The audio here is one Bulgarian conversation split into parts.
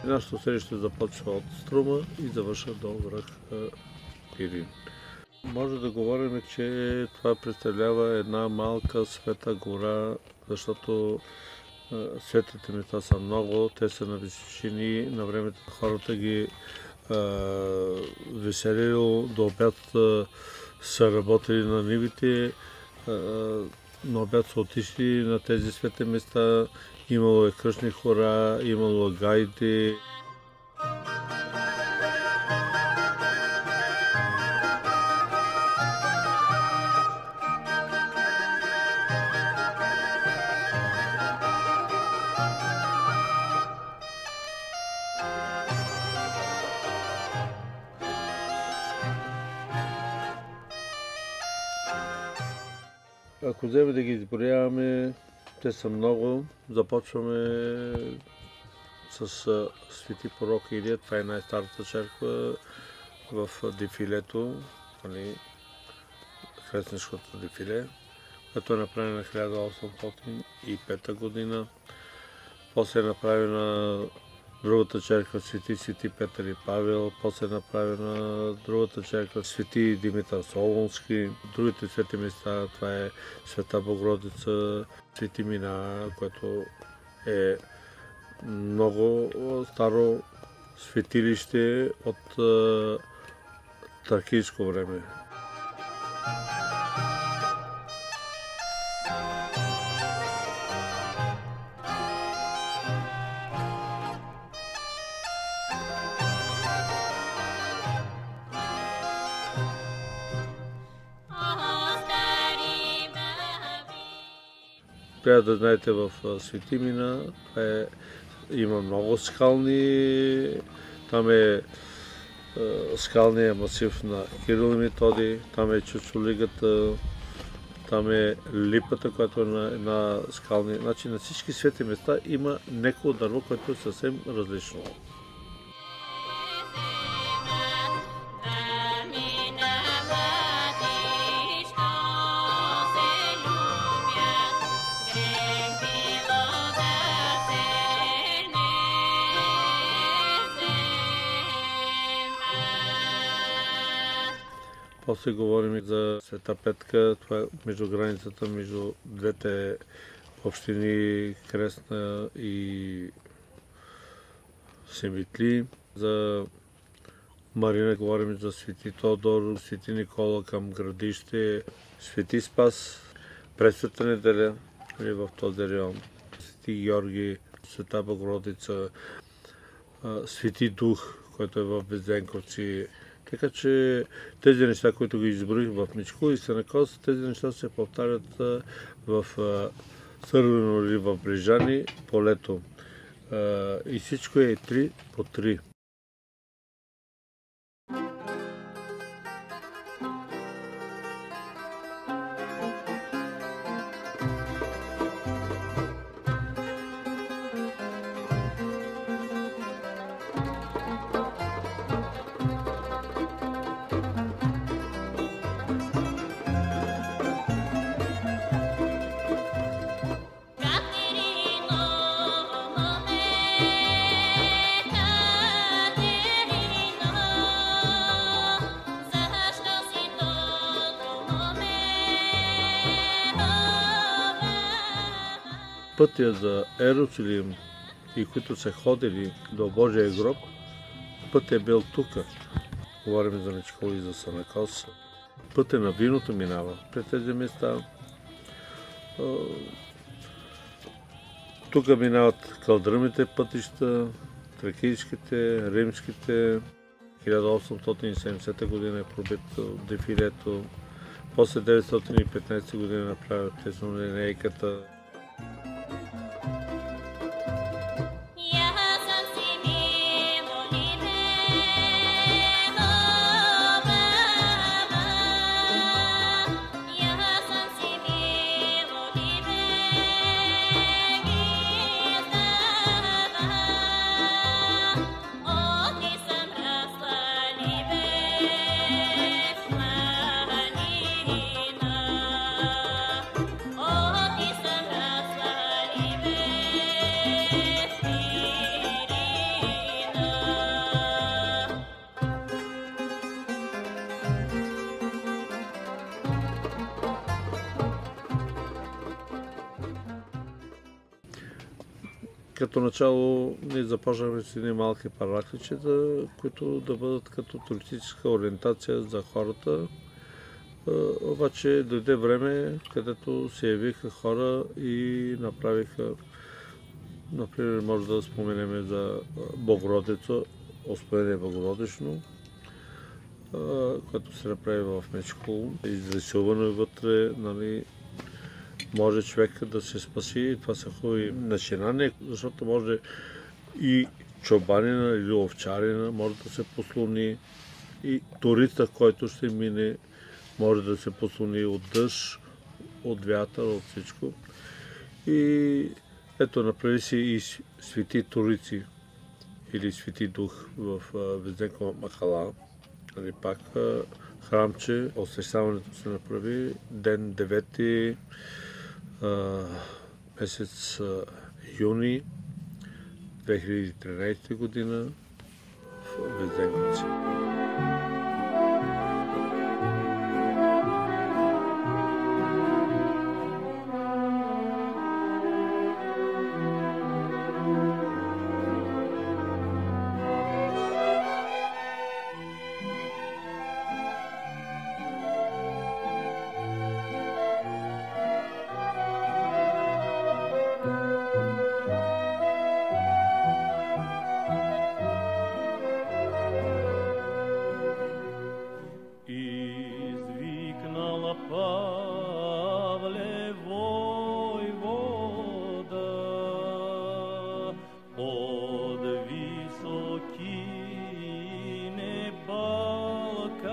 Нашето селище започва от Струма и завършва до връх Пирин. Може да говорим, че това представлява една малка света гора, защото светите места са много, те са на височини, на времето хората ги веселило, до обяд са работили на нивите, на обяд са отишли на тези свети места, имало е кръстни хора, имало е гайди. Ако вземе да ги изброяваме, те са много. Започваме с Свети пророк Илия. Това е най-старата черква в дефилето, кръстнишкото дефиле, което е направено 1805 година. После е направена другата черква Свети Петър и Павел, после е направена другата черква Свети Димитър Солунски. Другите свети места, това е Света Богородица, Свети Мина, което е много старо светилище от тракийско време. Трябва да знаете, в Свети Мина има много скални, там е скалния масив на Кирил и Методий, там е чучулигата, там е липата, която е на скални. Значи на всички свети места има някакво дърво, което е съвсем различно. После говорим за Света Петка, това е между границата между двете общини Кресна и Семитли. За Марина говорим за Свети Тодор, Свети Никола към Градище, Свети Спас, Пресвета неделя в този район, Свети Георги, Света Богородица, Свети Дух, който е в Безденковци. Така че тези неща, които ги изброих в Мичко и Сенекос, тези неща се повтарят в Сървено или в Брижани по лето. И всичко е 3 по 3. Пътя за Ерусалим и които са ходили до Божия гроб, път е бил тук. Говорим за Мичко и за Санакос. Пътя на виното минава през тези места. Тук минават кълдръмите пътища, тракийските, римските. 1870 година е пробито дефилето. После 915 година направят теснолинейката. Като начало ние започнахме с едни малки паракличета, които да бъдат като туристическа ориентация за хората. Обаче дойде време, където се явиха хора и направиха, например, може да споменем за Богородица, Успение Богородично, което се направи в Мечкул. Изрисувано вътре, нали, може човек да се спаси. Това са хубави начинания, защото може и чобанина или овчарина може да се послони, и туриста, който ще мине, може да се послони от дъжд, от вятър, от всичко. И ето, направи си и свети турици или свети дух в Везденкова махала. Нали, пак храмче, освещаването се направи ден 9 месец юни 2013 година в Везденковци. Павле войвода от високи Балкани,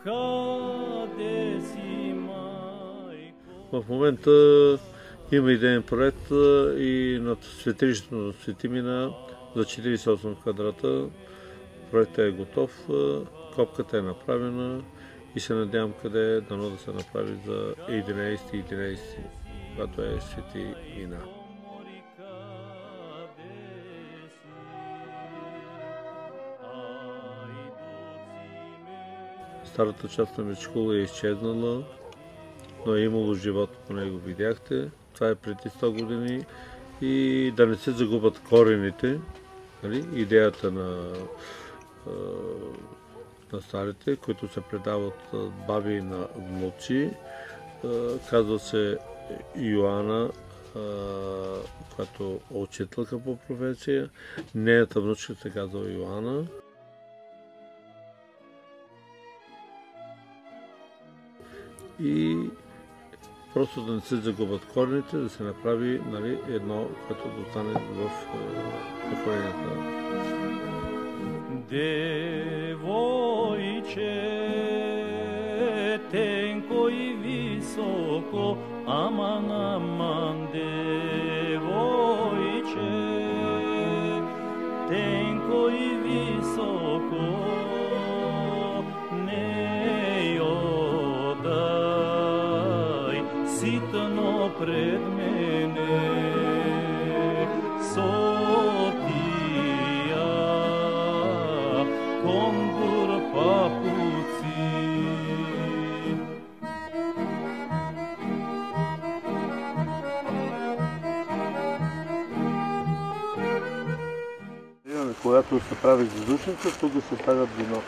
къде си, майко? В момента има идеен проект и над светилището на Светимина за 48 квадрата. Проектът е готов, копката е направена и се надявам къде дано да се направи за 11, когато е Светимина. Старата част на Мечкул е изчезнала, но е имало живот по него, видяхте. Това е преди 100 години и да не се загубят корените, нали? Идеята на старите, които се предават баби на внуци. Казва се Йоана, която е учителка по професия. Нейната внучка се казва Йоана. И просто да не се загубят корените, да се направи, нали, едно, което да остане в поколенията. Девойче, тенко и високо, аман, аман, девойче, тенко и високо, не одай ситно пред мене, кондур папуци. Когато се прави задушница, тук се ставят вино.